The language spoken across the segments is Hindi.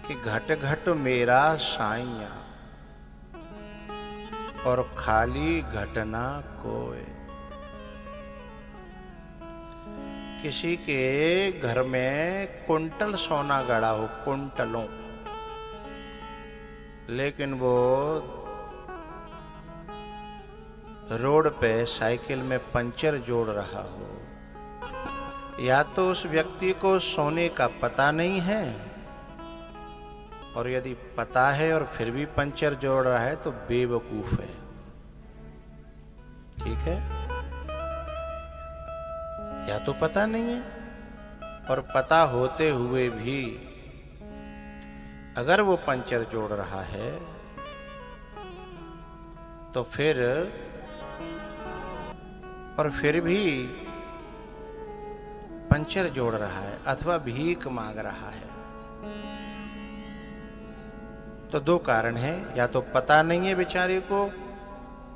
कि घट घट मेरा साइया और खाली घटना कोय। किसी के घर में कुंटल सोना गड़ा हो, कुंटलों, लेकिन वो रोड पे साइकिल में पंचर जोड़ रहा हो, या तो उस व्यक्ति को सोने का पता नहीं है, और यदि पता है और फिर भी पंचर जोड़ रहा है तो बेवकूफ है। ठीक है, या तो पता नहीं है, और पता होते हुए भी अगर वो पंचर जोड़ रहा है तो फिर भी पंचर जोड़ रहा है अथवा भीख मांग रहा है। तो दो कारण हैं, या तो पता नहीं है बेचारे को,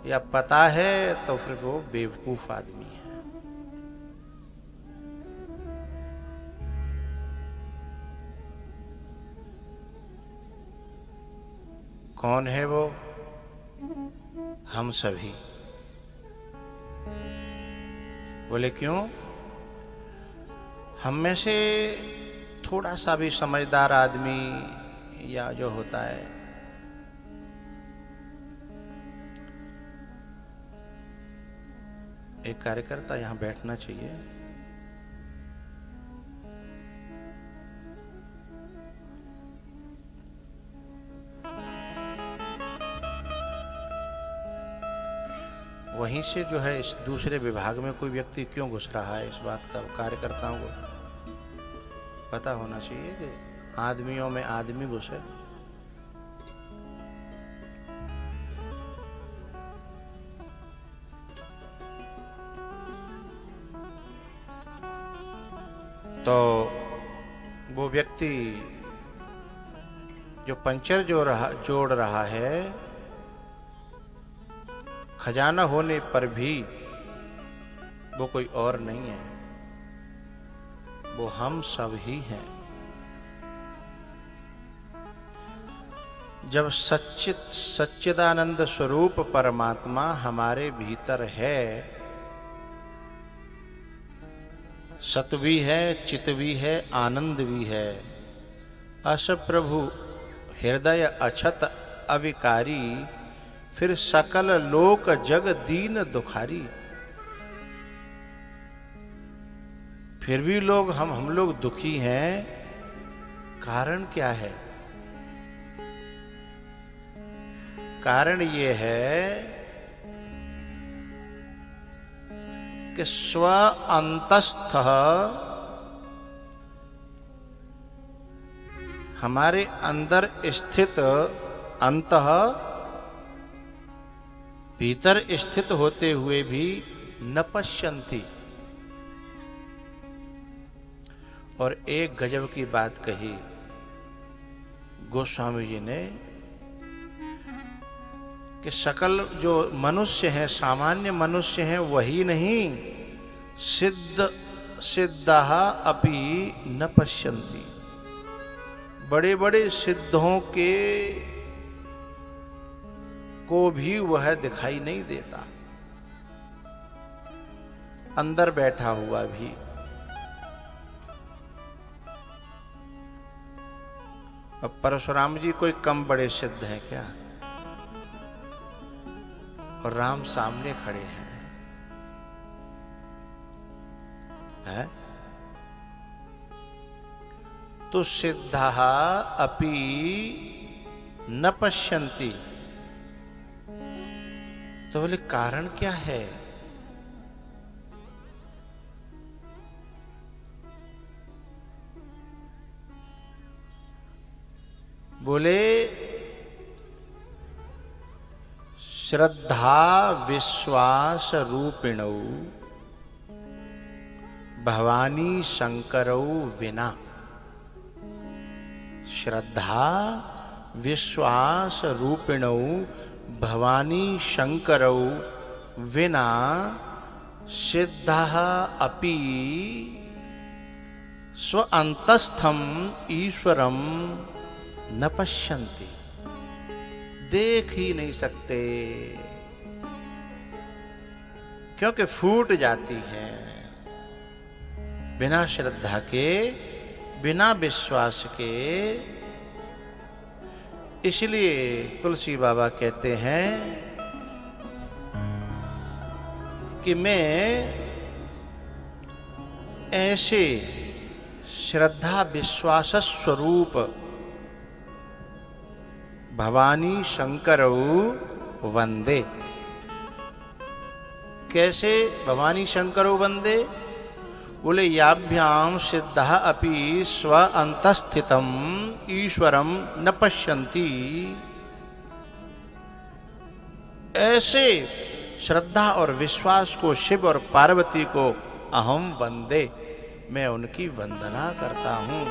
या पता है तो फिर वो बेवकूफ आदमी है। कौन है वो? हम सभी। बोले क्यों? हम में से थोड़ा सा भी समझदार आदमी या जो होता है, एक कार्यकर्ता यहां बैठना चाहिए। वहीं से जो है इस दूसरे विभाग में कोई व्यक्ति क्यों घुस रहा है, इस बात का कार्यकर्ताओं को पता होना चाहिए कि आदमियों में आदमी घुसे। तो वो व्यक्ति जो पंचर जोड़ रहा है, खजाना होने पर भी वो कोई और नहीं है, वो हम सब ही हैं। जब सच्चिदानंद स्वरूप परमात्मा हमारे भीतर है, सत भी है, चित भी है, आनंद भी है, अस प्रभु हृदय अछत अविकारी, फिर सकल लोक जग दीन दुखारी। फिर भी हम लोग दुखी हैं, कारण क्या है? कारण ये है कि स्व अंतस्थ हमारे अंदर स्थित, अंतः भीतर स्थित होते हुए भी न पश्यन्ति। और एक गजब की बात कही गोस्वामी जी ने कि सकल जो मनुष्य हैं, सामान्य मनुष्य हैं, वही नहीं, सिद्धः अपि न पश्यन्ति। बड़े बड़े सिद्धों के को भी वह दिखाई नहीं देता, अंदर बैठा हुआ भी। अब परशुराम जी कोई कम बड़े सिद्ध हैं क्या? और राम सामने खड़े हैं, है? तो सिद्धः अपि न पश्यन्ति। तो बोले कारण क्या है? बोले श्रद्धा विश्वास रूपिणौ भवानी शंकरौ विना। श्रद्धा विश्वास रूपिणौ भवानी शंकरौ विना सिद्धः अपि स्व अंतस्थम ईश्वरम न पश्यन्ति, देख ही नहीं सकते, क्योंकि फूट जाती है बिना श्रद्धा के, बिना विश्वास के। इसलिए तुलसी बाबा कहते हैं कि मैं ऐसे श्रद्धा विश्वास स्वरूप भवानी शंकरौ वंदे। कैसे भवानी शंकरौ वंदे? बोले याभ्याम सिद्धः अपि स्व अंतस्थितम ईश्वरम न पश्यन्ति। ऐसे श्रद्धा और विश्वास को, शिव और पार्वती को अहम वंदे, मैं उनकी वंदना करता हूं,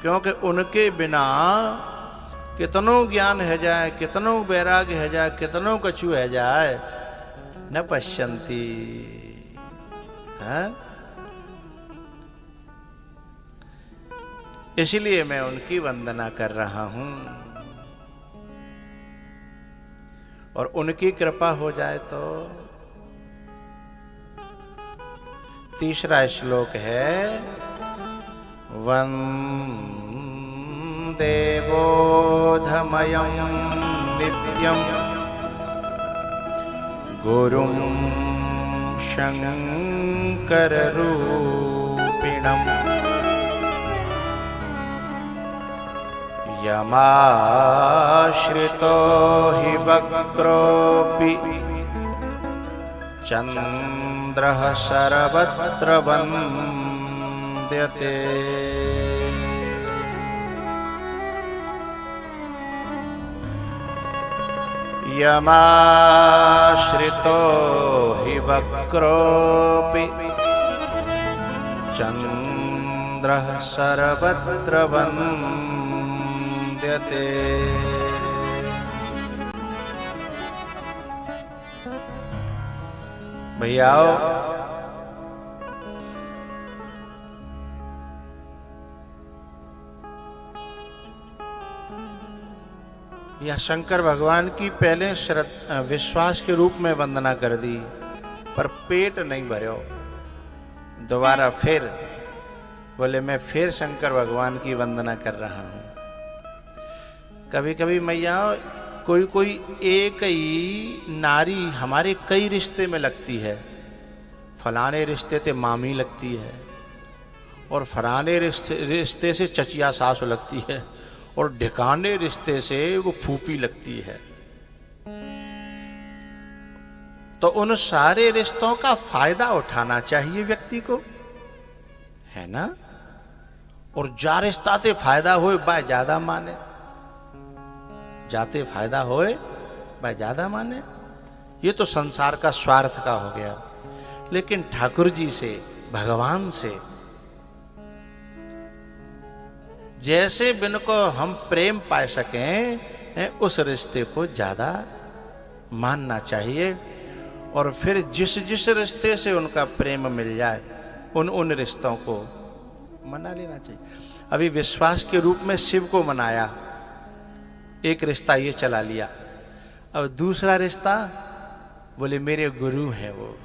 क्योंकि उनके बिना कितनो ज्ञान है जाए, कितनो वैराग्य है जाए, कितनो कछु है जाए, न पश्यन्ति। इसलिए मैं उनकी वंदना कर रहा हूं। और उनकी कृपा हो जाए तो तीसरा श्लोक है वंदे बोधमयं नित्यं गुरुं शंकररूपिणम् यमाश्रितो हि वक्रोऽपि चन्द्रः सर्वत्र वन्द्यते। यमाश्रितो हि वक्रोऽपि चन्द्रः सर्वत्र वन्द्यते। भैया यह शंकर भगवान की पहले विश्वास के रूप में वंदना कर दी, पर पेट नहीं भरो। दोबारा फिर बोले मैं फिर शंकर भगवान की वंदना कर रहा हूं। कभी कभी मैया कोई एक ही नारी हमारे कई रिश्ते में लगती है। फलाने रिश्ते से मामी लगती है, और फलाने रिश्ते से चचिया सास लगती है, और ढिकाने रिश्ते से वो फूफी लगती है। तो उन सारे रिश्तों का फायदा उठाना चाहिए व्यक्ति को, है ना। और जा रिश्ता से फायदा होए बाय ज्यादा माने, जाते फायदा होए बाय ज्यादा माने, ये तो संसार का स्वार्थ का हो गया। लेकिन ठाकुर जी से, भगवान से जैसे बिन को हम प्रेम पा सकें, उस रिश्ते को ज्यादा मानना चाहिए। और फिर जिस जिस रिश्ते से उनका प्रेम मिल जाए, उन रिश्तों को मना लेना चाहिए। अभी विश्वास के रूप में शिव को मनाया, एक रिश्ता ये चला लिया। अब दूसरा रिश्ता बोले मेरे गुरु हैं वो,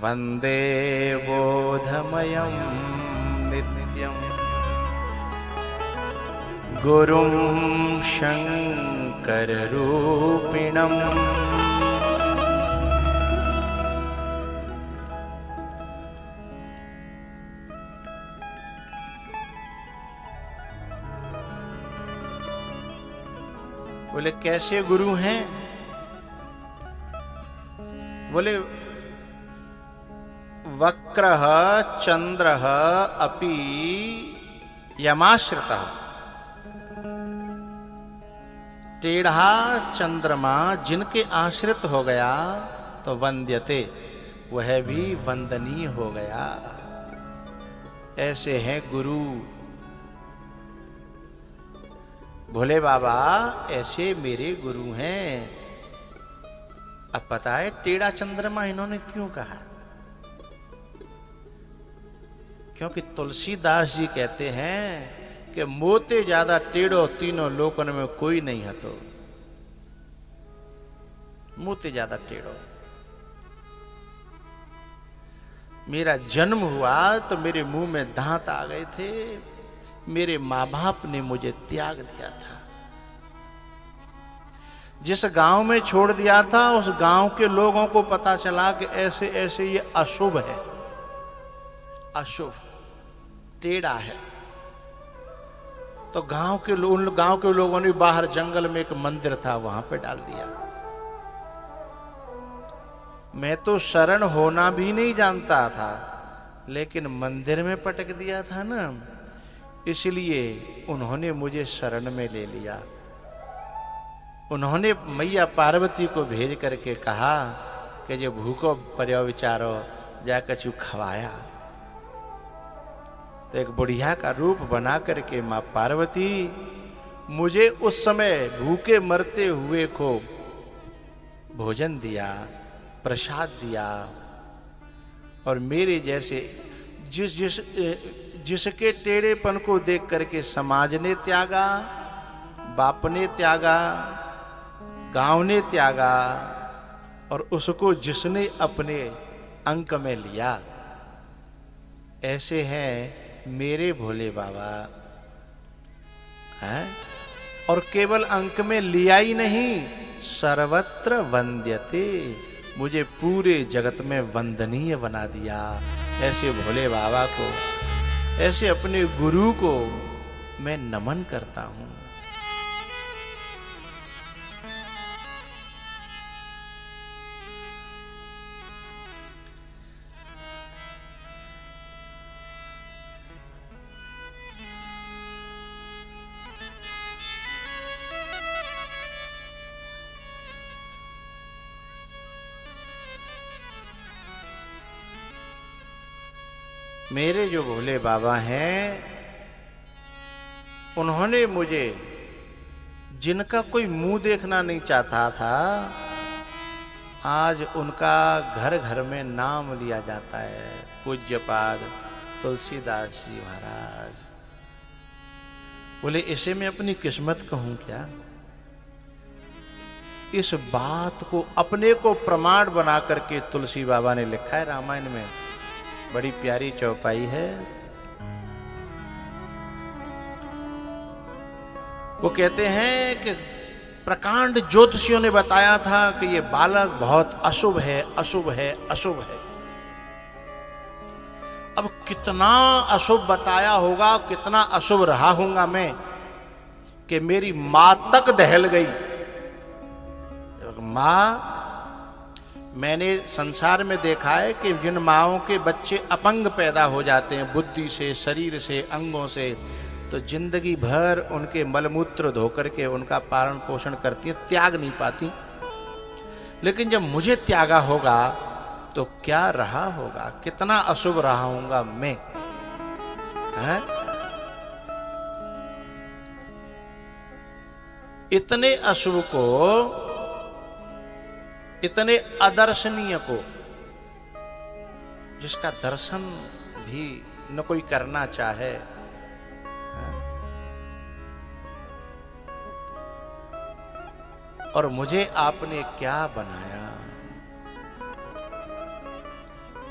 वंदे बोधमयं नित्यं गुरुं शंकररूपिणम्। बोले कैसे गुरु हैं? बोले वक्रः चंद्रः अपि यमाश्रितः। टेढ़ा चंद्रमा जिनके आश्रित हो गया तो वंद्यते, वह भी वंदनीय हो गया। ऐसे हैं गुरु। भोले बाबा ऐसे मेरे गुरु हैं। अब पता है टेढ़ा चंद्रमा इन्होंने क्यों कहा? क्योंकि तुलसीदास जी कहते हैं कि मोते ज्यादा टेढ़ो तीनों लोकन में कोई नहीं हतो। मोते ज्यादा टेढ़ो। मेरा जन्म हुआ तो मेरे मुंह में दांत आ गए थे। मेरे माँ बाप ने मुझे त्याग दिया था। जिस गांव में छोड़ दिया था उस गांव के लोगों को पता चला कि ऐसे ऐसे ये अशुभ है, अशुभ टेढ़ा है। तो गांव के लोगों ने बाहर जंगल में एक मंदिर था वहां पे डाल दिया। मैं तो शरण होना भी नहीं जानता था, लेकिन मंदिर में पटक दिया था ना, इसलिए उन्होंने मुझे शरण में ले लिया। उन्होंने मैया पार्वती को भेज करके कहा कि जो भूखो पर्यो विचारो जा कछु खवाया। तो एक बुढ़िया का रूप बना करके माँ पार्वती मुझे उस समय भूखे मरते हुए को भोजन दिया, प्रसाद दिया। और मेरे जैसे जिसके टेढ़ेपन को देख करके समाज ने त्यागा, बाप ने त्यागा, गांव ने त्यागा, और उसको जिसने अपने अंक में लिया, ऐसे हैं मेरे भोले बाबा हैं। और केवल अंक में लिया ही नहीं, सर्वत्र वंद्यते, मुझे पूरे जगत में वंदनीय बना दिया। ऐसे भोले बाबा को, ऐसे अपने गुरु को मैं नमन करता हूं। मेरे जो भोले बाबा हैं, उन्होंने मुझे, जिनका कोई मुंह देखना नहीं चाहता था, आज उनका घर घर में नाम लिया जाता है। पूज्यपाद तुलसीदास जी महाराज। बोले इसे मैं अपनी किस्मत कहूं क्या? इस बात को अपने को प्रमाण बना करके तुलसी बाबा ने लिखा है रामायण में। बड़ी प्यारी चौपाई है। वो कहते हैं कि प्रकांड ज्योतिषियों ने बताया था कि ये बालक बहुत अशुभ है, अशुभ है, अशुभ है। अब कितना अशुभ बताया होगा, कितना अशुभ रहा हूंगा मैं, कि मेरी मां तक दहल गई। मां, मैंने संसार में देखा है कि जिन माओं के बच्चे अपंग पैदा हो जाते हैं, बुद्धि से, शरीर से, अंगों से, तो जिंदगी भर उनके मलमूत्र धोकर के उनका पालन पोषण करती हैं, त्याग नहीं पाती। लेकिन जब मुझे त्यागा होगा तो क्या रहा होगा, कितना अशुभ रहा होगा मैं, है? इतने अशुभ को, इतने अदर्शनीय को, जिसका दर्शन भी न कोई करना चाहे, और मुझे आपने क्या बनाया।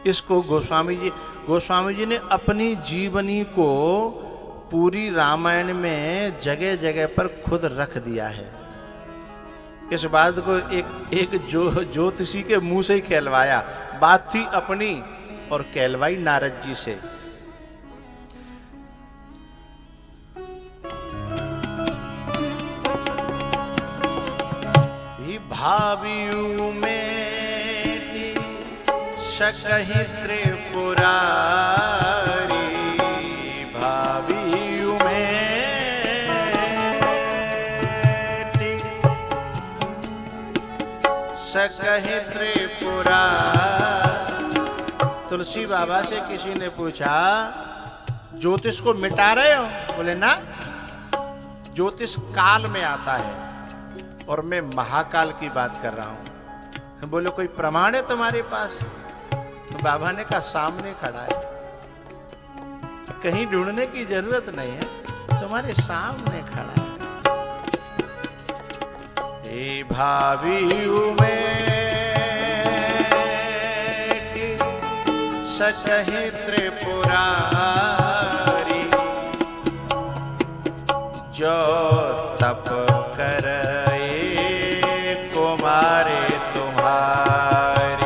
इसको गोस्वामी जी ने अपनी जीवनी को पूरी रामायण में जगह जगह पर खुद रख दिया है। इस बात को एक ज्योतिषी के मुंह से ही कहलवाया। बात थी अपनी और कहलवाई नारद जी से। भावियू में सकहि त्रिपुरारी, भावियू में सकहि त्रिपुरा। तुलसी बाबा से किसी ने पूछा, ज्योतिष को मिटा रहे हो? बोले ना, ज्योतिष काल में आता है और मैं महाकाल की बात कर रहा हूं। बोले कोई प्रमाण है तुम्हारे पास? तो बाबा ने कहा सामने खड़ा है, कहीं ढूंढने की जरूरत नहीं है। तुम्हारे सामने खड़ा है। हे भावी में सकहि त्रिपुरारी, जो तप करे कुमारे तुम्हारी।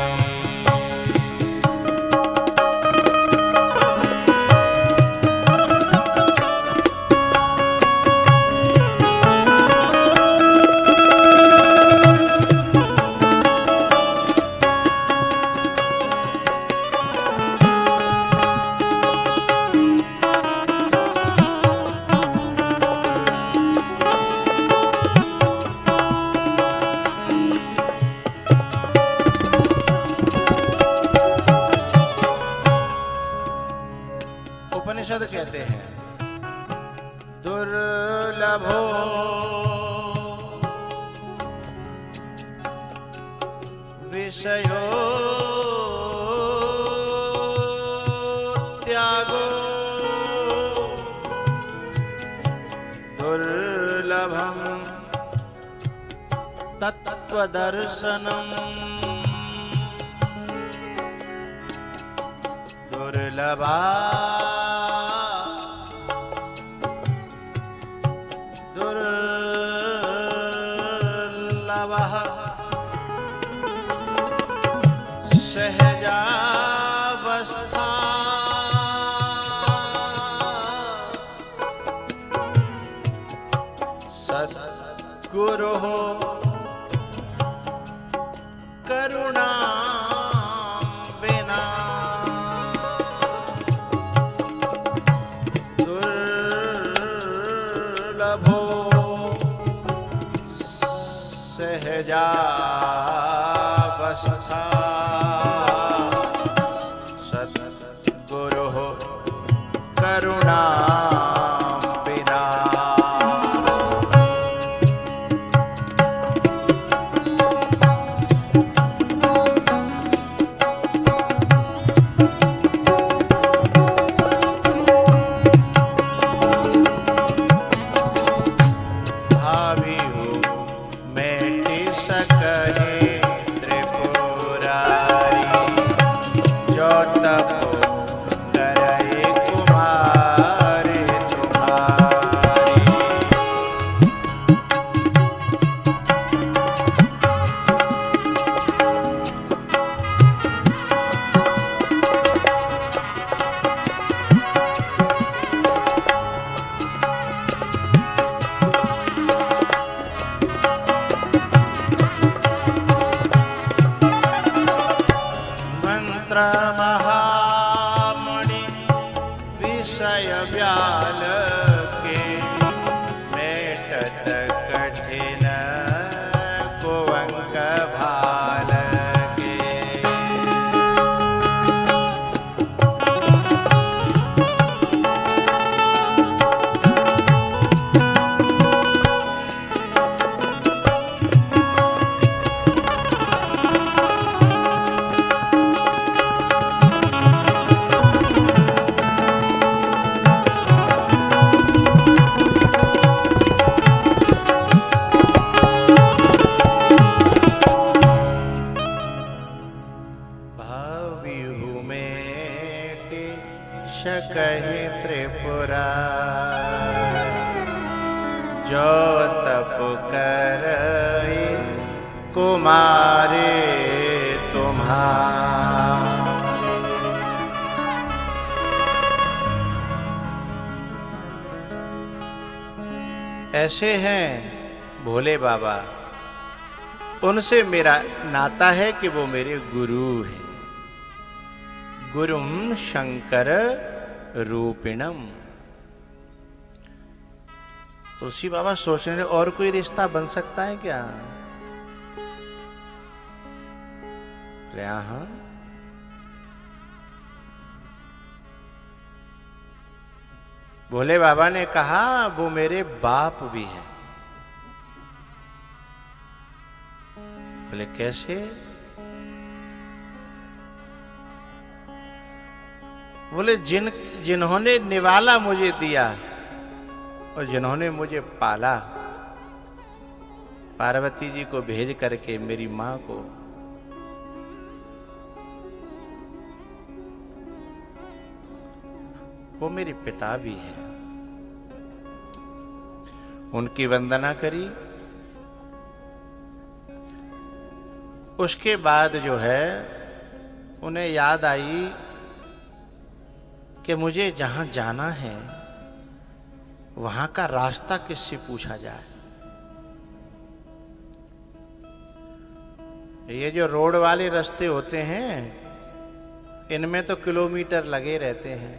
उपनिषद कहते हैं दुर्लभो विषयो त्यागो, दुर्लभम तत्त्वदर्शनम, दुर्लभा दुर्लभः सहजावस्था, सद्गुरुः करुणा बिना, दुर्लभो सहजावस्था, सद्गुरुः करुणा बिना। महामणि विषय व्याल के, मेटत कठिन कुवंक भाल के। सकहि त्रिपुरा, जो तप करई कुमारे तुम्हारे। ऐसे हैं भोले बाबा, उनसे मेरा नाता है कि वो मेरे गुरु हैं। गुरुम शंकर रूपिणम। तुलसी बाबा सोच रहे और कोई रिश्ता बन सकता है क्या? हाँ, भोले बाबा ने कहा वो मेरे बाप भी हैं। बोले कैसे? बोले जिन्होंने निवाला मुझे दिया और जिन्होंने मुझे पाला, पार्वती जी को भेज करके मेरी मां को, वो मेरे पिता भी हैं। उनकी वंदना करी। उसके बाद जो है उन्हें याद आई कि मुझे जहां जाना है वहां का रास्ता किससे पूछा जाए। ये जो रोड वाले रास्ते होते हैं इनमें तो किलोमीटर लगे रहते हैं,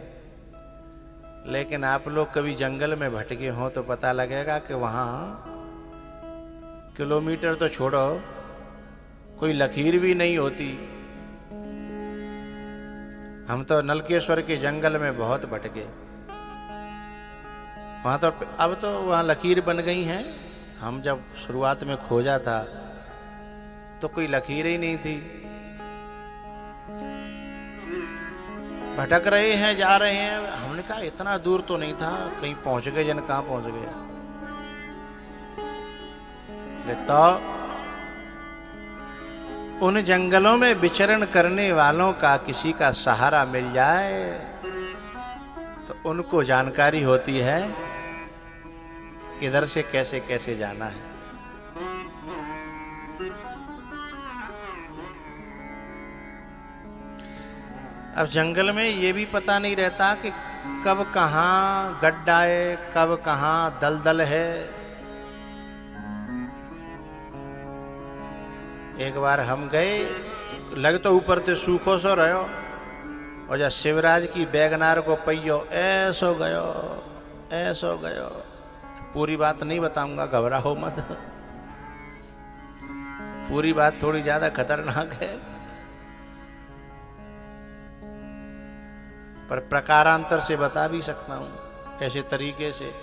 लेकिन आप लोग कभी जंगल में भटके हों तो पता लगेगा कि वहां किलोमीटर तो छोड़ो, कोई लकीर भी नहीं होती। हम तो नलकेश्वर के जंगल में बहुत भटके, वहां तो अब तो वहां लकीर बन गई हैं। हम जब शुरुआत में खोजा था तो कोई लकीर ही नहीं थी। भटक रहे हैं, जा रहे हैं। हमने कहा इतना दूर तो नहीं था, कहीं पहुंच गए, जन कहां पहुंच गया। तो उन जंगलों में विचरण करने वालों का किसी का सहारा मिल जाए तो उनको जानकारी होती है किधर से कैसे कैसे जाना है। अब जंगल में ये भी पता नहीं रहता कि कब कहां गड्ढा है, कब कहां दलदल है। एक बार हम गए, लग तो ऊपर ते सूखो सो रहो, और जब शिवराज की बैगनार को पहियो ऐसो गयो। पूरी बात नहीं बताऊंगा, घबराओ मत। पूरी बात थोड़ी ज्यादा खतरनाक है, पर प्रकारांतर से बता भी सकता हूं ऐसे तरीके से।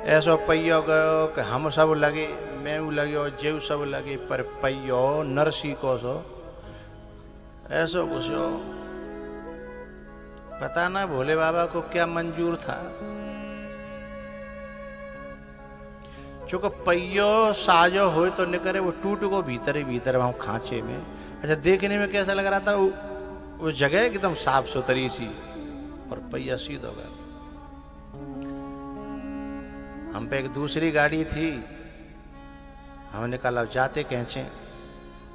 ऐसो पहियो गयो कि हम सब लगे, मैं लगे, जेव सब लगे, पर पहियो नरसी को सो ऐसो घुसो। पता ना भोले बाबा को क्या मंजूर था, चूंकि पहियो साजो हो तो निकरे, वो टूट को भीतर ही भीतर वहां खांचे में। अच्छा, देखने में कैसा लग रहा था, वो जगह एकदम साफ सुथरी सी, और पहिया सीधा हो गया। हम पे एक दूसरी गाड़ी थी, हमने कहा जाते कैसे।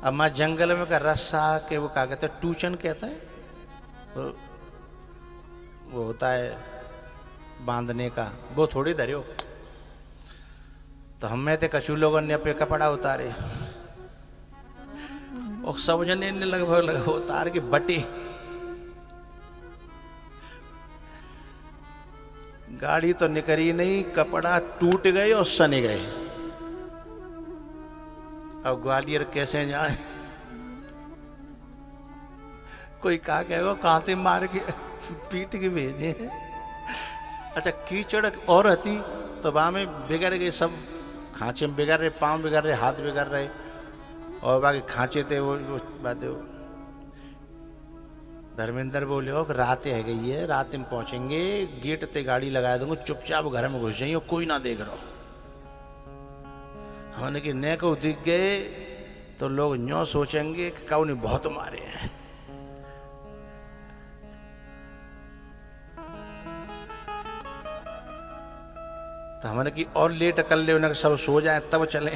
अब मां जंगल में का रस्सा के वो क्या कहते हैं, टूचन कहता है, वो होता है बांधने का, वो थोड़ी धरियो। तो हमें थे कछु लोगों ने पे कपड़ा उतारे, और सब जने ने लगभग उतार के बटे। गाड़ी तो निकली नहीं, कपड़ा टूट गए और सने गए। अब ग्वालियर कैसे जाए, कोई कहा कहेगा कांटे मार के पीट के भेजे। अच्छा, कीचड़ और रहती तो वहां में बिगड़ गए सब, खांचे में बिगड़ रहे, पांव बिगड़ रहे, हाथ बिगड़ रहे, और बाकी खांचे थे वो बातें। धर्मेंद्र बोले हो कि रात है गई है, रात में पहुंचेंगे, गेट ते गाड़ी लगा दूंगा, चुपचाप घर में घुस जाइए, कोई ना देख रहा। हमने कि न को दिख गए तो लोग न्यों सोचेंगे कि कौ ने बहुत मारे हैं। तो हमने कि और लेट कर ले, उन्हें सब सो जाए तब चले।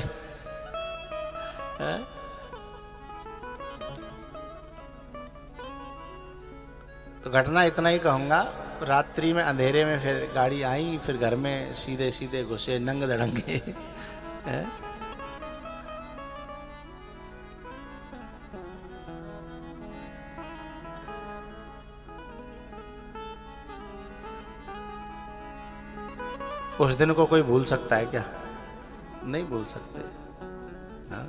तो घटना इतना ही कहूंगा। रात्रि में अंधेरे में फिर गाड़ी आई, फिर घर में सीधे सीधे घुसे नंग धड़ंगे। उस दिन को कोई भूल सकता है क्या? नहीं भूल सकते। हाँ?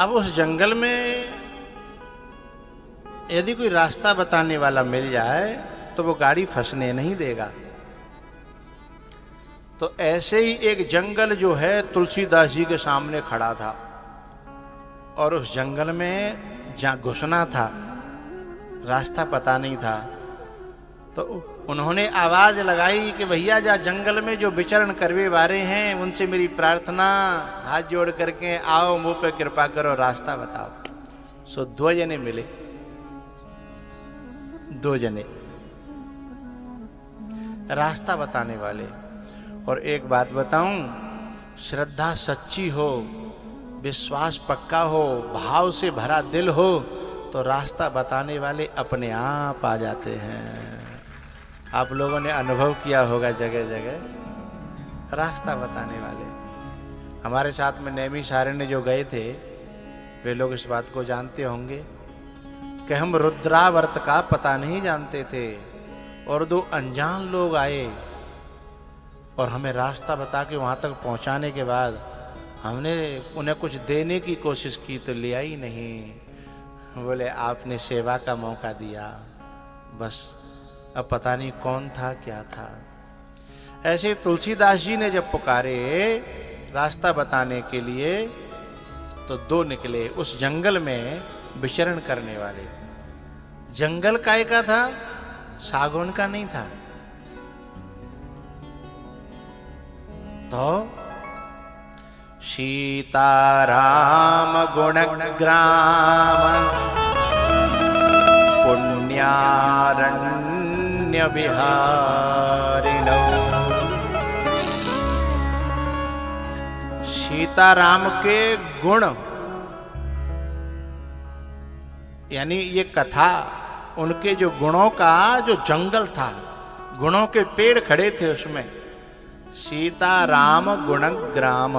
अब उस जंगल में यदि कोई रास्ता बताने वाला मिल जाए तो वो गाड़ी फंसने नहीं देगा। तो ऐसे ही एक जंगल जो है तुलसीदास जी के सामने खड़ा था, और उस जंगल में जहां घुसना था रास्ता पता नहीं था। तो उन्होंने आवाज लगाई कि भैया जा जंगल में जो विचरण करवे वारे हैं उनसे मेरी प्रार्थना, हाथ जोड़ करके आओ, मुंह पे कृपा करो, रास्ता बताओ। सो 2 जने मिले, 2 जने रास्ता बताने वाले। और एक बात बताऊं, श्रद्धा सच्ची हो, विश्वास पक्का हो, भाव से भरा दिल हो, तो रास्ता बताने वाले अपने आप आ जाते हैं। आप लोगों ने अनुभव किया होगा जगह जगह रास्ता बताने वाले। हमारे साथ में नैमिषारण्य जो गए थे वे लोग इस बात को जानते होंगे कि हम रुद्रावर्त का पता नहीं जानते थे, और 2 अनजान लोग आए और हमें रास्ता बता के वहां तक पहुंचाने के बाद हमने उन्हें कुछ देने की कोशिश की तो लिया ही नहीं। बोले आपने सेवा का मौका दिया, बस अब पता नहीं कौन था क्या था। ऐसे तुलसीदास जी ने जब पुकारे रास्ता बताने के लिए तो 2 निकले उस जंगल में विचरण करने वाले। जंगल काय का था, सागौन का नहीं था। तो सीताराम गुणग्राम पुण्यारण्य विहारिणौ। सीताराम के गुण, यानी ये कथा उनके जो गुणों का जो जंगल था, गुणों के पेड़ खड़े थे उसमें। सीताराम गुणग्राम,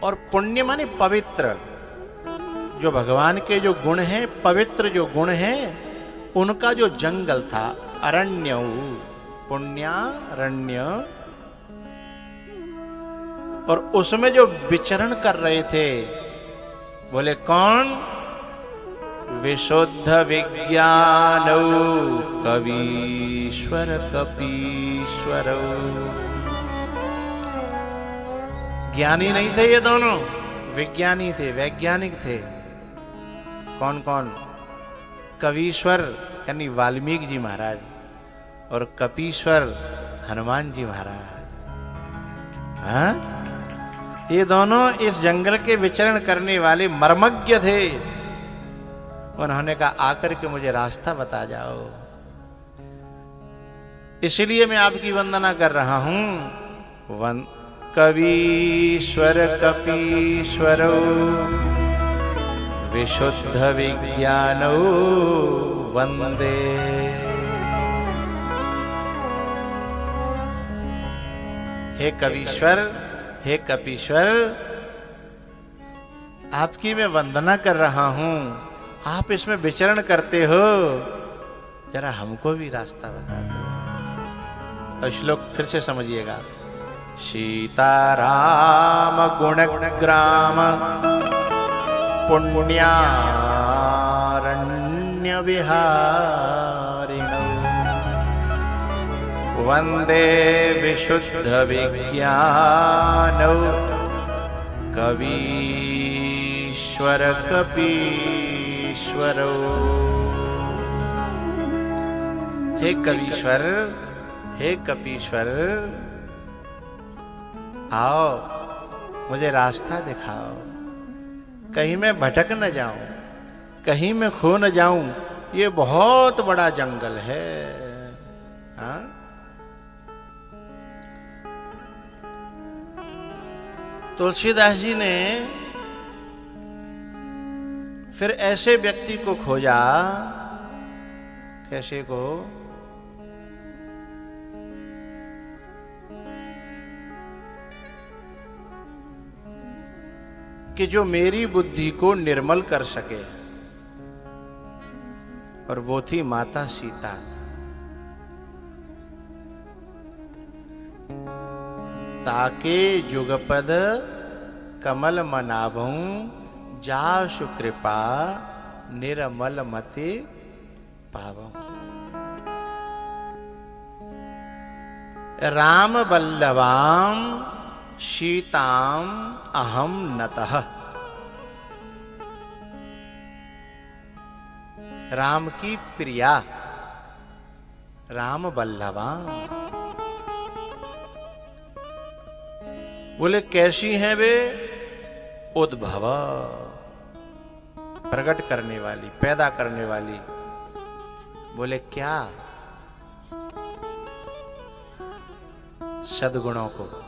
और पुण्य माने पवित्र, जो भगवान के जो गुण हैं, पवित्र जो गुण हैं, उनका जो जंगल था। अरण्य, पुण्यारण्य, और उसमें जो विचरण कर रहे थे, बोले कौन? विशुद्ध विज्ञानौ कवीश्वर कपीश्वरौ। ज्ञानी नहीं थे ये दोनों, विज्ञानी थे, वैज्ञानिक थे। कौन कौन? कवीश्वर यानी वाल्मीकि जी महाराज, और कपीश्वर हनुमान जी महाराज। हाँ, ये दोनों इस जंगल के विचरण करने वाले मर्मज्ञ थे। उन्होंने कहा आकर के मुझे रास्ता बता जाओ। इसलिए मैं आपकी वंदना कर रहा हूं। कवीश्वर कपीश्वरो विशुद्ध विज्ञानो वंदे। हे कवीश्वर, हे कपीश्वर, आपकी मैं वंदना कर रहा हूं। आप इसमें विचरण करते हो, जरा हमको भी रास्ता बता दो। और श्लोक फिर से समझिएगा। सीताराम गुणग्राम पुण्यारण्य विहारिणौ वंदे विशुद्ध विज्ञानौ कवीश्वर कपीश्वरो। हे कवीश्वर, हे कपीश्वर, आओ मुझे रास्ता दिखाओ, कहीं मैं भटक न जाऊं, कहीं मैं खो न जाऊं। ये बहुत बड़ा जंगल है। हाँ, तुलसीदास जी ने फिर ऐसे व्यक्ति को खोजा। कैसे को? कि जो मेरी बुद्धि को निर्मल कर सके, और वो थी माता सीता। ताके जुगपद कमल मनाभूं जासु कृपा निर्मल मति पावं। राम वल्लभाम सीताम अहम नतः। राम की प्रिया, राम बल्लभा। बोले कैसी हैं वे? उद्भवा, प्रकट करने वाली, पैदा करने वाली। बोले क्या? सद्गुणों को,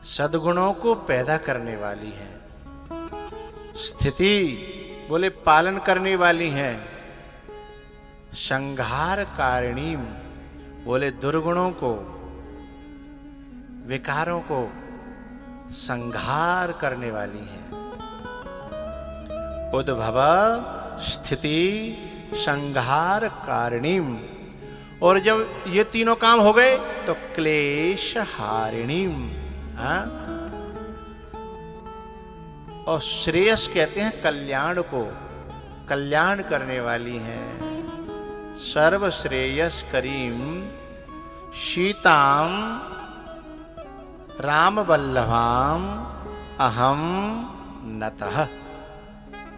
सद्गुणों को पैदा करने वाली है। स्थिति, बोले पालन करने वाली हैं। संहार कारिणी, बोले दुर्गुणों को, विकारों को संहार करने वाली हैं। उद्भवा, स्थिति, संहार कारिणीम। और जब ये तीनों काम हो गए तो क्लेश हारिणीम। और श्रेयस कहते हैं कल्याण को, कल्याण करने वाली हैं। सर्व श्रेयस करीम शीताम राम वल्लभाम अहम नतः।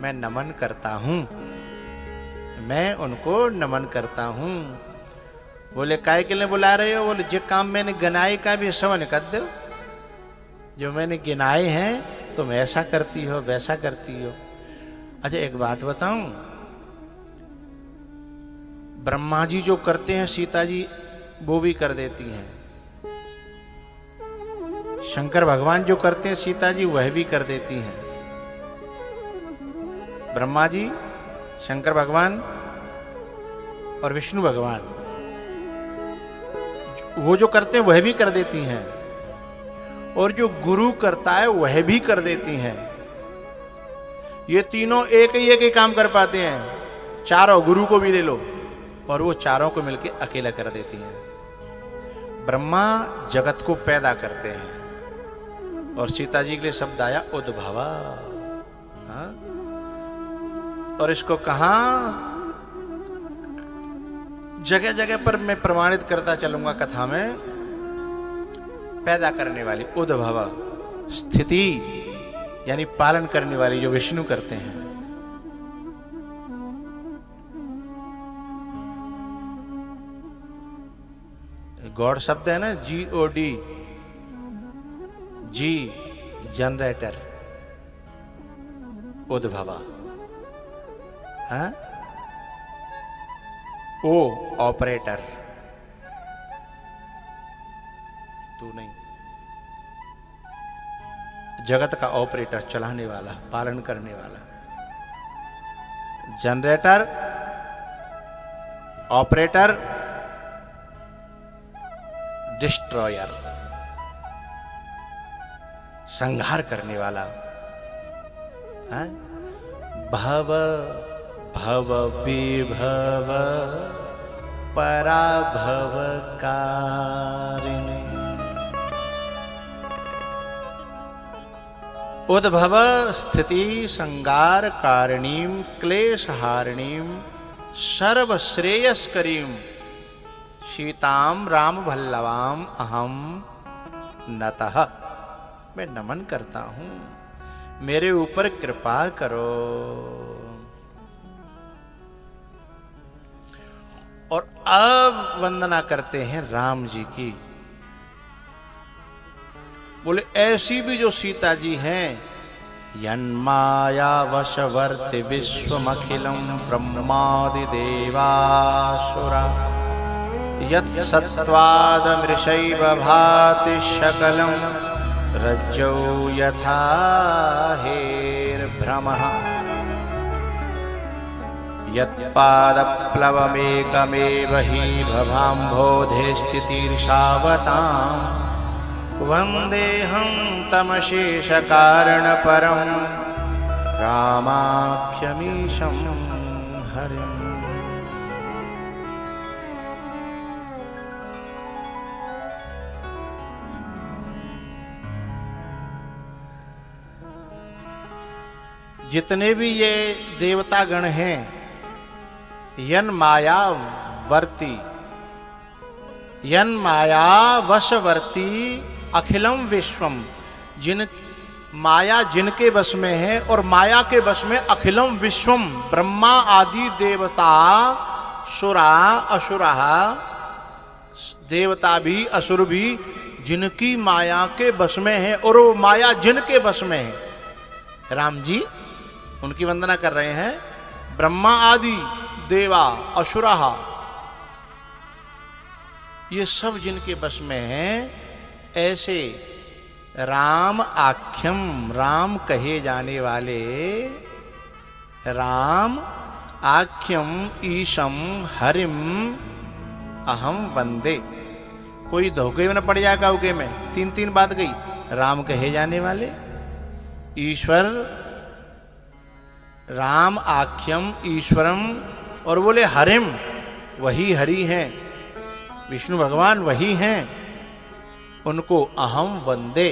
मैं नमन करता हूं, मैं उनको नमन करता हूं। बोले काय के लिए बुला रहे हो? बोले जो काम मैंने गिनाए का भी सवन कर दो। जो मैंने गिनाए हैं तुम ऐसा करती हो, वैसा करती हो। अच्छा एक बात बताऊं, ब्रह्मा जी जो करते हैं सीता जी वो भी कर देती हैं। शंकर भगवान जो करते हैं सीता जी वह भी कर देती हैं। ब्रह्मा जी, शंकर भगवान और विष्णु भगवान वो जो करते हैं वह भी कर देती हैं। और जो गुरु करता है वह भी कर देती हैं। ये तीनों एक ही काम कर पाते हैं। चारों, गुरु को भी ले लो और वो चारों को मिलकर अकेला कर देती हैं। ब्रह्मा जगत को पैदा करते हैं और सीता जी के लिए शब्द आया उद्भवा। और इसको कहां जगह जगह पर मैं प्रमाणित करता चलूंगा कथा में। पैदा करने वाली उद्भवा, स्थिति यानी पालन करने वाली जो विष्णु करते हैं। गॉड शब्द है ना, GOD, जी जनरेटर, उद्भवा। ओ ऑपरेटर, तू नहीं, जगत का ऑपरेटर, चलाने वाला, पालन करने वाला। जनरेटर, ऑपरेटर, डिस्ट्रॉयर, संहार करने वाला। भव भव विभव पराभव कारिणी। उद्भव, स्थिति, संहार कारिणीम क्लेश हारिणीम सर्व श्रेयस्करीम शीताम राम वल्लभाम अहम नतः। मैं नमन करता हूं, मेरे ऊपर कृपा करो। और अब वंदना करते हैं राम जी की। बोले ऐसी भी जो सीता जी हैं, यन्माया वशवर्ति विश्वमखिलम ब्रह्मादि देवासुरा यत् सत्त्वादमृषैव भाति सकलं रज्जौ यथा हेर्भ्रमः यत्पादप्लवमेकमेव हि भवाम्भोधे स्थितिर्षावताम् वन्देऽहं तमशेषकारणपरं रामाख्यमीशं हरिम्। जितने भी ये देवता गण हैं, यन माया वर्ती, यन माया वशवर्ती अखिलम विश्वम, जिन माया जिनके वश में है, और माया के वश में अखिलम विश्वम ब्रह्मा आदि देवता सुरा असुरा, देवता भी असुर भी जिनकी माया के वश में है, और वो माया जिनके वश में है। राम जी उनकी वंदना कर रहे हैं। ब्रह्मा आदि देवा असुरा, ये सब जिनके वश में हैं, ऐसे राम आख्यम, राम कहे जाने वाले, राम आख्यम ईशम हरिम अहम वंदे। कोई धोखे में न पड़ जाएगा उगे में, तीन तीन बात गई। राम कहे जाने वाले ईश्वर, राम आख्यम ईश्वरम, और बोले हरिम, वही हरि हैं, विष्णु भगवान वही हैं, उनको अहम वंदे।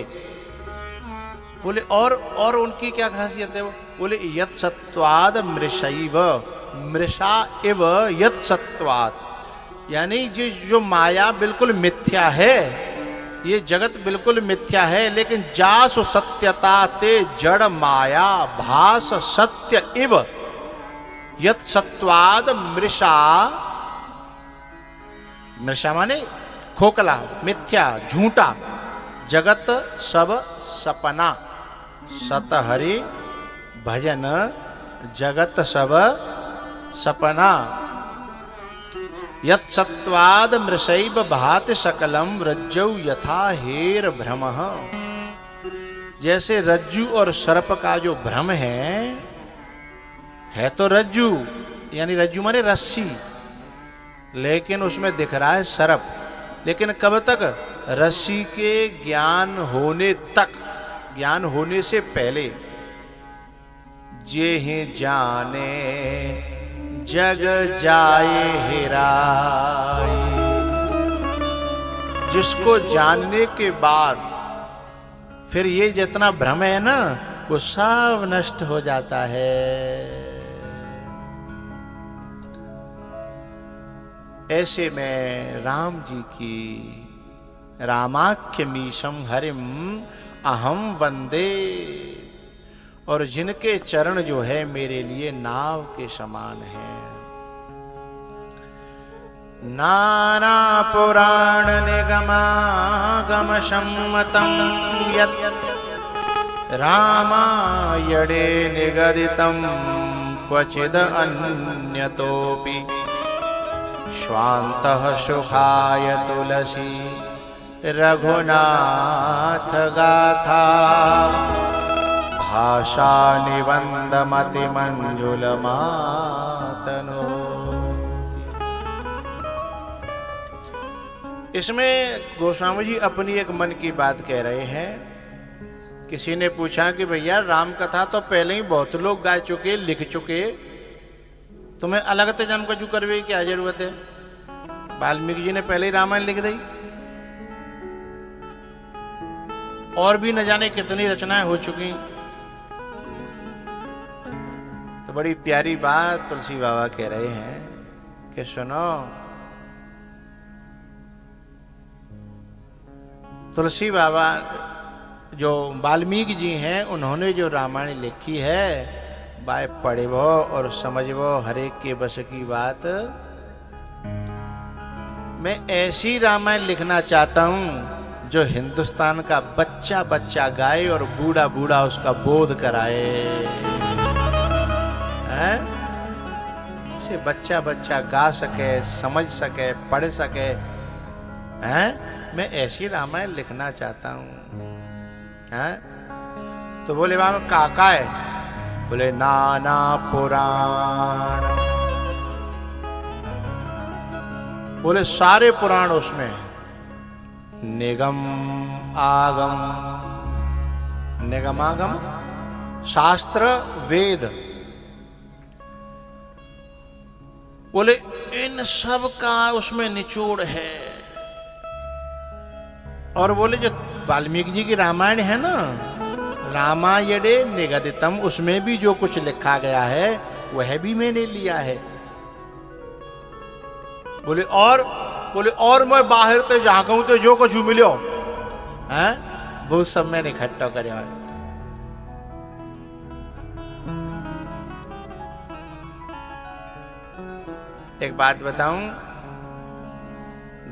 बोले और उनकी क्या खासियत है? वो बोले यत सत्वाद मृषैव, मृषा इव यत सत्वाद, यानी जो माया बिल्कुल मिथ्या है, ये जगत बिल्कुल मिथ्या है, लेकिन जासु सत्यता ते जड़ माया भास सत्य इव यत सत्वाद मृषा, मृषा माने खोखला, मिथ्या, झूठा, जगत सब सपना, सत हरि भजन जगत सब सपना। यत सत्वाद मृषैव भाति सकलम रज्जौ यथा हेर भ्रमः, जैसे रज्जु और सर्प का जो भ्रम है तो रज्जु, यानी रज्जु माने रस्सी, लेकिन उसमें दिख रहा है सर्प। लेकिन कब तक? रस्सी के ज्ञान होने तक, ज्ञान होने से पहले। जे ही जाने जग जाए हेराई, जिसको जानने के बाद फिर ये जितना भ्रम है ना, वो सब नष्ट हो जाता है। ऐसे में राम जी की रामाख्यमीशम हरिम अहम वंदे, और जिनके चरण जो है मेरे लिए नाव के समान है। नाना पुराण निगमागम सम्मतम यत् रामायणे निगदितम क्वचिद अन्यतोपि स्वान्तः सुखाय तुलसी रघुनाथ गाथा भाषा निबंध मति मंजुल मातनो। इसमें गोस्वामी जी अपनी एक मन की बात कह रहे हैं। किसी ने पूछा कि भैया राम कथा तो पहले ही बहुत लोग गा चुके, लिख चुके, तुम्हें अलग से जन्म कजू करवे की क्या जरूरत है? वाल्मीकि जी ने पहले ही रामायण लिख दी, और भी न जाने कितनी रचनाएं हो चुकी। तो बड़ी प्यारी बात तुलसी बाबा कह रहे हैं कि सुनो, तुलसी बाबा जो वाल्मीकि जी हैं, उन्होंने जो रामायण लिखी है, बाय पढ़ो और समझो, हरेक के बस की बात। मैं ऐसी रामायण लिखना चाहता हूं जो हिंदुस्तान का बच्चा बच्चा गाए और बूढ़ा बूढ़ा उसका बोध कराए। हैं? इसे बच्चा बच्चा गा सके, समझ सके, पढ़ सके। हैं? मैं ऐसी रामायण लिखना चाहता हूं। हैं? तो बोले वहां काका है? बोले नाना पुराण। बोले सारे पुराण उसमें, निगम आगम, निगमागम शास्त्र वेद, बोले इन सब का उसमें निचोड़ है। और बोले जो वाल्मीकि जी की रामायण है ना, रामायणे निगदितम, उसमें भी जो कुछ लिखा गया है वह भी मैंने लिया है। बोले और मैं बाहर तो झांकूं तो जो कुछ मिलो हैं वो सब मैंने इकट्ठा करे। एक बात बताऊं,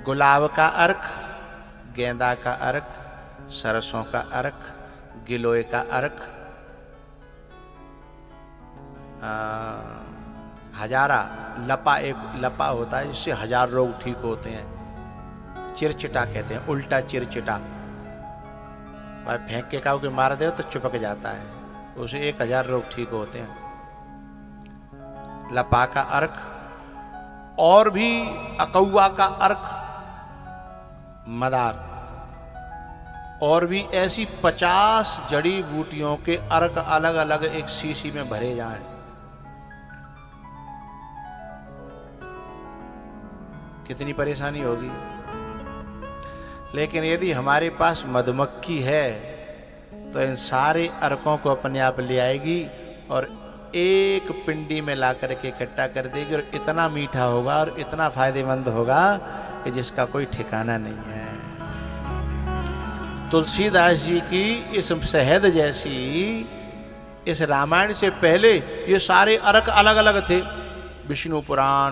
गुलाब का अर्क, गेंदा का अर्क, सरसों का अर्क, गिलोय का अर्क, हजारा लपा, एक लपा होता है जिससे 1000 रोग ठीक होते हैं। चिरचिटा कहते हैं, उल्टा चिरचिटा। भाई फेंक के काऊ के मार दे तो चिपक जाता है, उसे 1000 रोग ठीक होते हैं। लपा का अर्क, और भी अकौआ का अर्क, मदार, और भी ऐसी 50 जड़ी बूटियों के अर्क अलग अलग एक शीशी में भरे जाएं। कितनी परेशानी होगी। लेकिन यदि हमारे पास मधुमक्खी है तो इन सारे अर्कों को अपने आप ले आएगी और एक पिंडी में ला करके इकट्ठा कर देगी, और इतना मीठा होगा और इतना फायदेमंद होगा कि जिसका कोई ठिकाना नहीं है। तुलसीदास जी की इस शहद जैसी, इस रामायण से पहले ये सारे अर्क अलग अलग थे। विष्णु पुराण,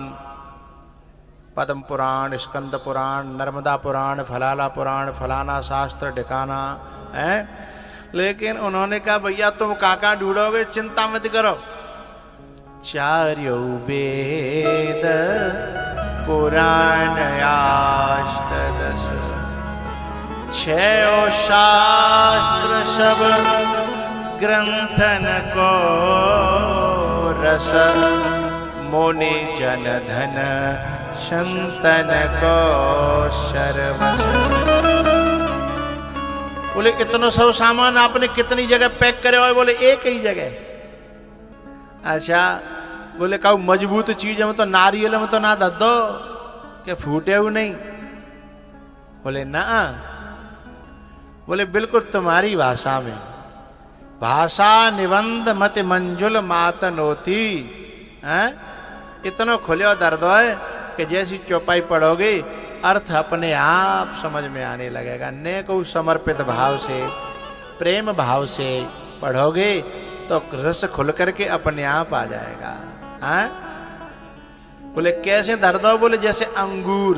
पद्म पुराण, स्कंद पुराण, नर्मदा पुराण, फलाला पुराण, फलाना शास्त्र ढिकाना है। लेकिन उन्होंने कहा भैया तुम काका ढूंढोगे, चिंता मत करो। चार्यो वेद पुराण अष्टदश, 6 शास्त्र सब ग्रंथन को रस, मुनि जन धन संतन को शर्वस। बोले इतना सब सामान आपने कितनी जगह पैक करे हुए? बोले एक ही जगह। अच्छा, बोले कहू मजबूत चीज में तो नारियल में तो ना दे दो के फूटे हुए नहीं। बोले ना, बोले बिल्कुल तुम्हारी भाषा में, भाषा निबंध मत मंजुल मातन होती है। इतना खुले दर्द है कि जैसी चौपाई पढ़ोगे अर्थ अपने आप समझ में आने लगेगा। ने को समर्पित भाव से, प्रेम भाव से पढ़ोगे तो रस खुल करके अपने आप आ जाएगा। हाँ? बोले कैसे धर दो? बोले जैसे अंगूर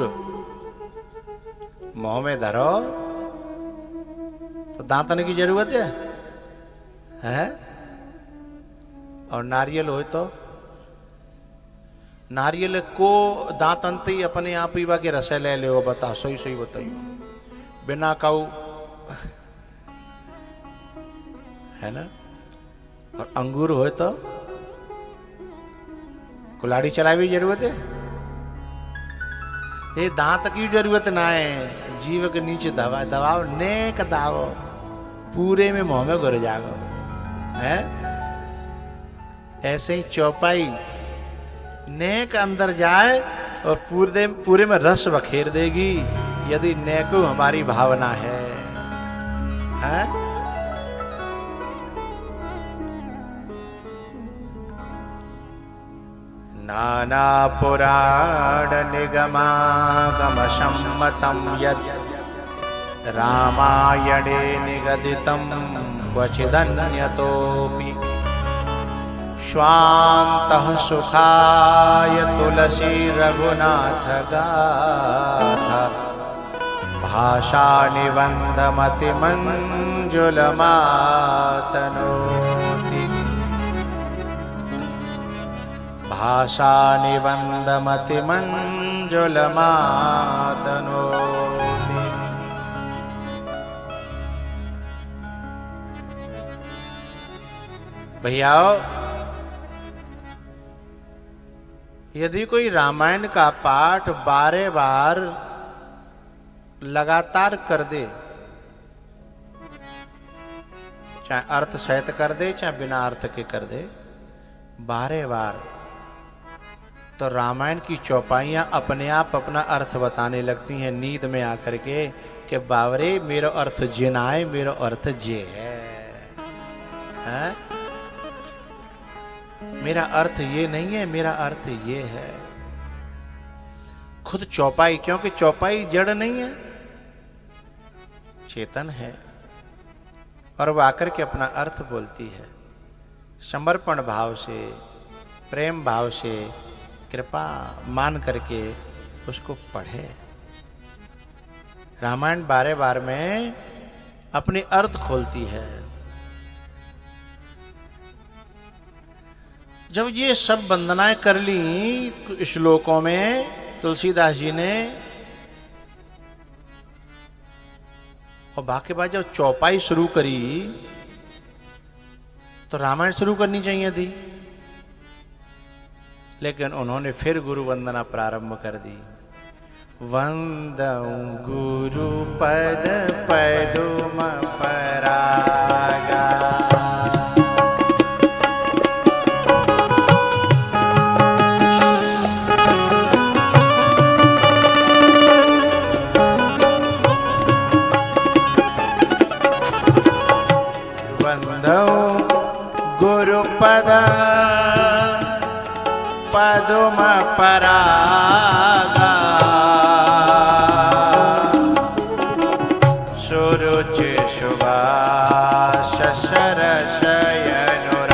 मुंह में धरो तो दांतन की जरूरत है? और नारियल हो तो नारियल को दांतन ही अपने आप ही बाकी रस ले ले। बता, सही सही बताइयो, बिना काऊ है ना। और अंगूर हो तो कुलाड़ी चलावी जरूरत है। ये दांत की जरूरत ना है, जीव के नीचे दबा दबाओ, नेक दावो, पूरे में मुंह में घुर जागो है। ऐसे ही चौपाई नेक अंदर जाए और पूरे में रस बखेर देगी, यदि नेको हमारी भावना है। नाना पुराण निगमागम सम्मतम यद् रामायणे निगदितम क्वचिदन्यतोऽपि स्वान्तः सुखाय तुलसी रघुनाथ गाथा भाषा निबंधमति मंजुलमातनोति भाषा निबंधमति मंजुलमातनोति। भैया यदि कोई रामायण का पाठ 12 बार लगातार कर दे, चाहे अर्थ सहित कर दे चाहे बिना अर्थ के कर दे, 12 बार, तो रामायण की चौपाइयां अपने आप अपना अर्थ बताने लगती हैं नींद में आकर के कि बावरे मेरा अर्थ जे ना है, मेरा अर्थ जे है। मेरा अर्थ ये नहीं है, मेरा अर्थ ये है। खुद चौपाई, क्योंकि चौपाई जड़ नहीं है, चेतन है, और वह आकर के अपना अर्थ बोलती है समर्पण भाव से, प्रेम भाव से, कृपा मान करके उसको पढ़े। रामायण बारे बार में अपने अर्थ खोलती है। जब ये सब वंदनाएं कर ली श्लोकों में तुलसीदास जी ने, और बाकी बात जब चौपाई शुरू करी तो रामायण शुरू करनी चाहिए थी, लेकिन उन्होंने फिर गुरु वंदना प्रारंभ कर दी। वंदऊ गुरु पद पदुम परागा, वंदऊ गुरु पद पदुम परागा, सुरुचि सुभाष सरस अनुरागा।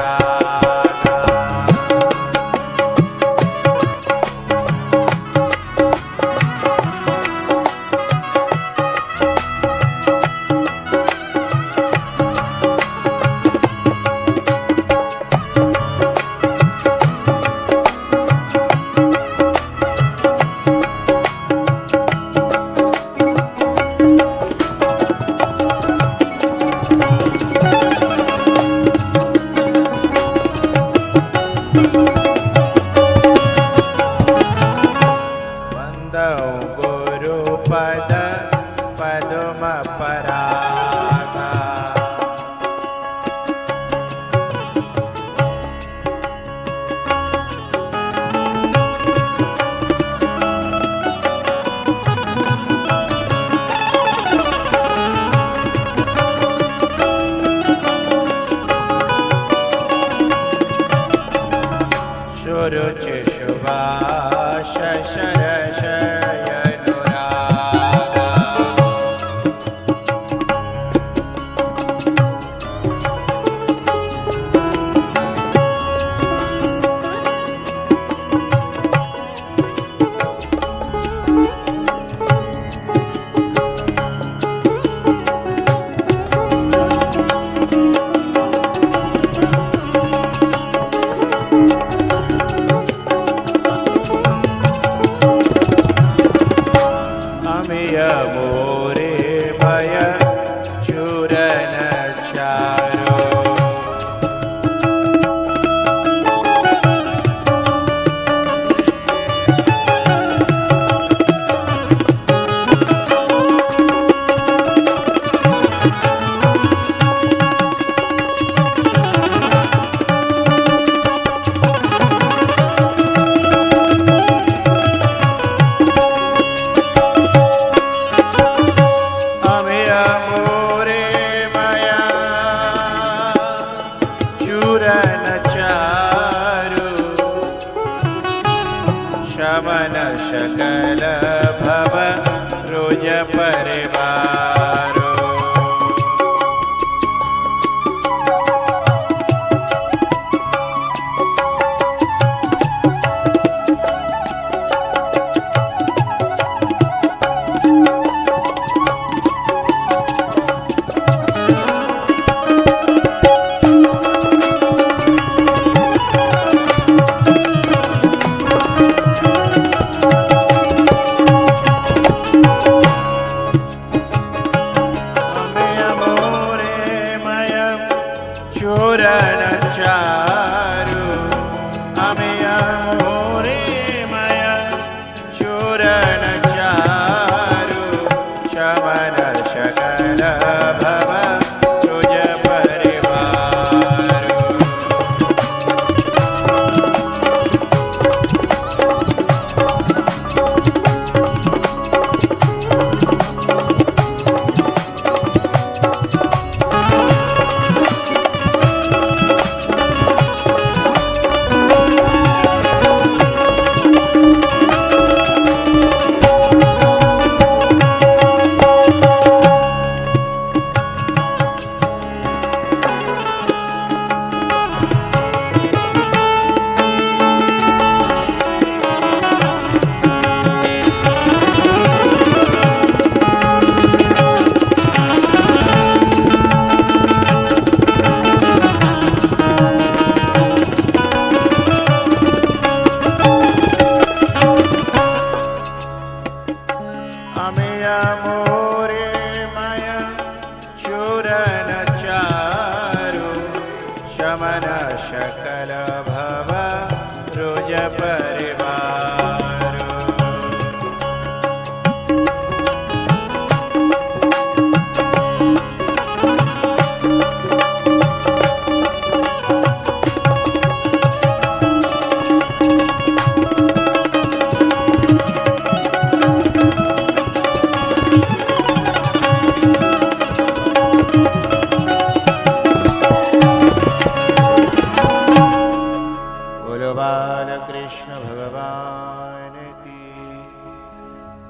सुरुचि सुभाष सरस अनुरागा। मोरे भय चूरन चारो, शमन सकल भव रोज परिवारो।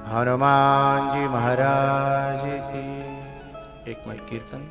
हनुमान जी महाराज की। एक मिनट कीर्तन।